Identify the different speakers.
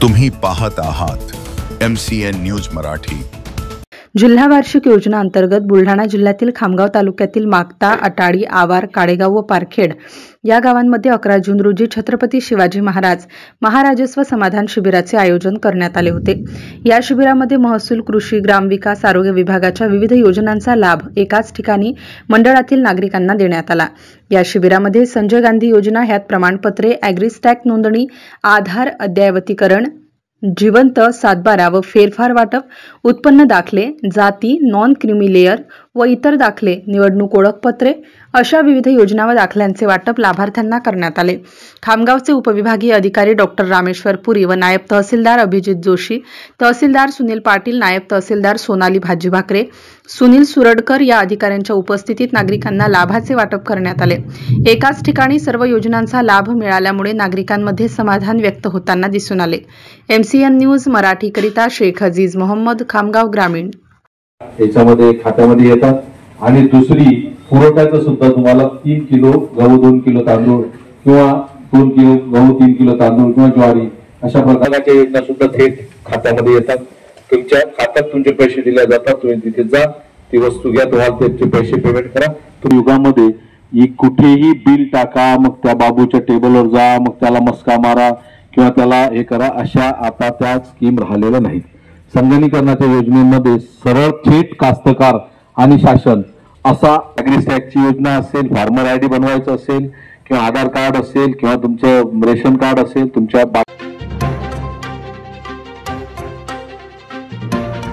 Speaker 1: तुम्ही पाहत आहात MCN न्यूज मराठी।
Speaker 2: जिल्हा वार्षिक योजना अंतर्गत बुलढाणा जिल्ह्यातील खामगाव तालुक्यातील मागता, अटाळी, आवार, काडेगाव व पारखेड या गावांमध्ये 11 जून रोजी छत्रपती शिवाजी महाराज महाराजस्व समाधान शिबिराचे आयोजन करण्यात आले होते। या शिबिरामध्ये महसूल, कृषी, ग्रामविकास, आरोग्य विभागाच्या विविध योजनांचा लाभ एकाच ठिकाणी मंडळातील नागरिकांना देण्यात आला। या शिबिरामध्ये संजय गांधी योजना, ह्यात प्रमाणपत्रे, ॲग्रिस्टॅक नोंदणी, आधार अद्ययावतीकरण, जिवंत सातबारा व फेरफार वाटप, उत्पन्न दाखले, जाती, नॉन क्रिमी लेयर व इतर दाखले, निवडणूक ओळखपत्रे अशा विविध योजना व दाखल्यांचे वाटप लाभार्थ्यांना करण्यात आले। खामगावचे उपविभागीय अधिकारी डॉक्टर रामेश्वर पुरी व नायब तहसीलदार अभिजित जोशी, तहसीलदार सुनील पाटील, नायब तहसीलदार सोनाली भाजीभाकरे, सुनील सुरडकर या अधिकाऱ्यांच्या उपस्थितीत नागरिकांना लाभाचे वाटप करण्यात आले। एकाच ठिकाणी सर्व योजनांचा लाभ मिळाल्यामुळे नागरिकांमध्ये समाधान व्यक्त होताना दिसून आले। MCN न्यूज मराठी करिता शेख अजीज मोहम्मद, खामगाव ग्रामीण।
Speaker 3: याच्यामध्ये खात्यामध्ये येतात आणि दुसरी पुरवठ्याचं सुद्धा तुम्हाला 3 किलो गहू, 2 किलो तांदूळ किंवा 2 किलो गहू, 3 किलो तांदूळ किंवा ज्वारी अशा प्रकारच्या योजना सुद्धा थेट खात्यामध्ये येतात। तुमच्या खात्यात तुमचे पैसे दिले जातात, तुम्ही तिथे जा, ती वस्तू घ्या, तुम्हाला त्याचे पैसे पेमेंट करा। तर युगामध्ये कुठेही बिल टाका, मग त्या बाबूच्या टेबलवर जा, मग त्याला मस्का मारा किंवा त्याला हे करा, अशा आता त्या स्कीम राहिलेल्या नाहीत। संगणकीकरणाच्या योजनेमध्ये सरळ थेट कास्तकार आणि शासन असा ॲग्रिस्टॅकची योजना असेल, फार्मर ID बनवायचं असेल किंवा आधार कार्ड असेल किंवा तुमचं रेशन कार्ड असेल, तुमच्या